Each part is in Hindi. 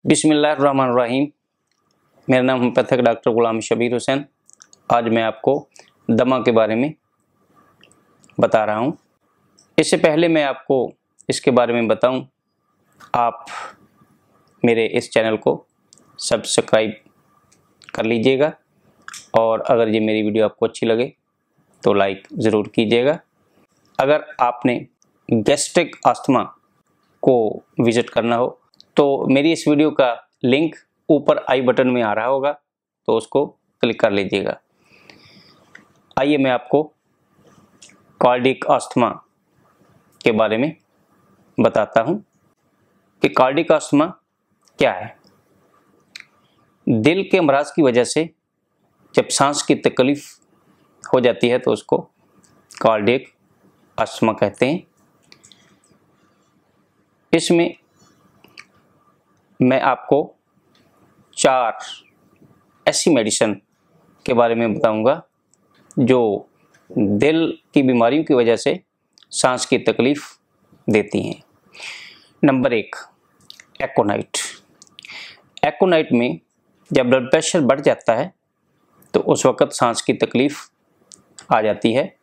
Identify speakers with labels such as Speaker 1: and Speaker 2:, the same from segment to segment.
Speaker 1: बिस्मिल्लाहिर्रहमानिर्रहीम। मेरा नाम होम्योपैथिक डॉक्टर गुलाम शबीर हुसैन। आज मैं आपको दमा के बारे में बता रहा हूँ। इससे पहले मैं आपको इसके बारे में बताऊँ, आप मेरे इस चैनल को सब्सक्राइब कर लीजिएगा और अगर ये मेरी वीडियो आपको अच्छी लगे तो लाइक ज़रूर कीजिएगा। अगर आपने गैस्ट्रिक अस्थमा को विज़िट करना हो तो मेरी इस वीडियो का लिंक ऊपर आई बटन में आ रहा होगा, तो उसको क्लिक कर लीजिएगा। आइए मैं आपको कार्डिक अस्थमा के बारे में बताता हूं कि कार्डिक अस्थमा क्या है। दिल के अमराज की वजह से जब सांस की तकलीफ हो जाती है तो उसको कार्डिक अस्थमा कहते हैं। इसमें मैं आपको 4 ऐसी मेडिसिन के बारे में बताऊंगा जो दिल की बीमारियों की वजह से सांस की तकलीफ देती हैं। नंबर 1, एकोनाइट। एकोनाइट में जब ब्लड प्रेशर बढ़ जाता है तो उस वक़्त सांस की तकलीफ आ जाती है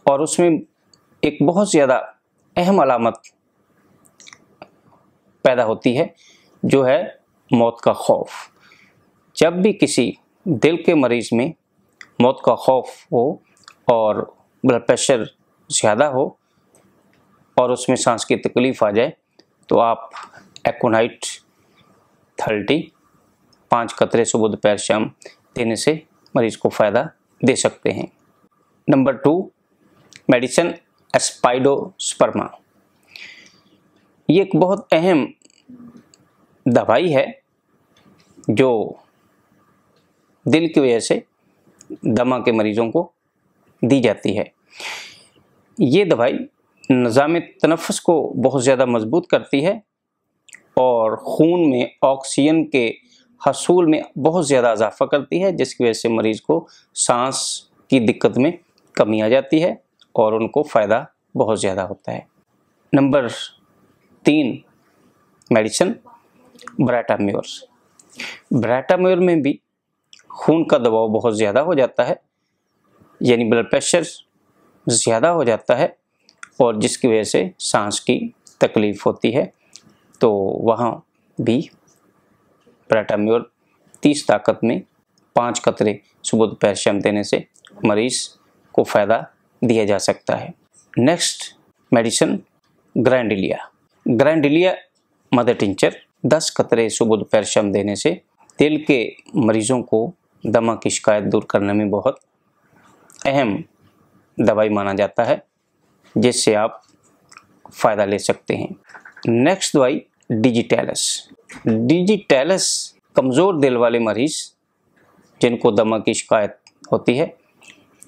Speaker 1: और उसमें एक बहुत ज़्यादा अहम अलामत पैदा होती है जो है मौत का खौफ। जब भी किसी दिल के मरीज़ में मौत का खौफ हो और ब्लड प्रेशर ज़्यादा हो और उसमें सांस की तकलीफ़ आ जाए तो आप एकोनाइट 30 5 कतरे सुबह दोपहर शाम देने से मरीज़ को फ़ायदा दे सकते हैं। Number 2, medicine aspidosperma. ये एक बहुत अहम दवाई है जो दिल की वजह से दमा के मरीज़ों को दी जाती है। ये दवाई निज़ाम तनफ़्फ़ुस को बहुत ज़्यादा मजबूत करती है और खून में ऑक्सीजन के हसूल में बहुत ज़्यादा इजाफ़ा करती है, जिसकी वजह से मरीज़ को सांस की दिक्कत में कमी आ जाती है और उनको फ़ायदा बहुत ज़्यादा होता है। Number 3, medicine ब्राटाम्योर। ब्राटाम्योर में भी खून का दबाव बहुत ज़्यादा हो जाता है, यानी ब्लड प्रेशर ज़्यादा हो जाता है और जिसकी वजह से सांस की तकलीफ़ होती है, तो वहाँ भी ब्राटाम्योर 30 ताकत में 5 कतरे सुबह दोपहर शाम देने से मरीज़ को फ़ायदा दिया जा सकता है। Next medicine grindelia. Grindelia mother tincture 10 कतरे सुबह दोपहर शाम देने से दिल के मरीज़ों को दमा की शिकायत दूर करने में बहुत अहम दवाई माना जाता है, जिससे आप फ़ायदा ले सकते हैं। नेक्स्ट दवाई डिजिटेलस। डिजिटेलस कमज़ोर दिल वाले मरीज़ जिनको दमा की शिकायत होती है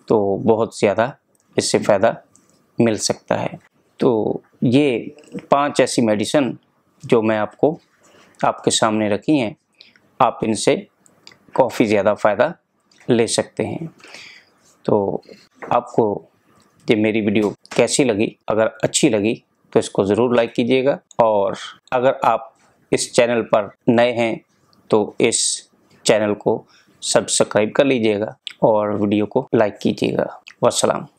Speaker 1: तो बहुत ज़्यादा इससे फ़ायदा मिल सकता है। तो ये 5 ऐसी मेडिसिन जो मैं आपके सामने रखी हैं, आप इनसे काफ़ी ज़्यादा फ़ायदा ले सकते हैं। तो आपको ये मेरी वीडियो कैसी लगी? अगर अच्छी लगी तो इसको ज़रूर लाइक कीजिएगा और अगर आप इस चैनल पर नए हैं तो इस चैनल को सब्सक्राइब कर लीजिएगा और वीडियो को लाइक कीजिएगा। वस्सलाम।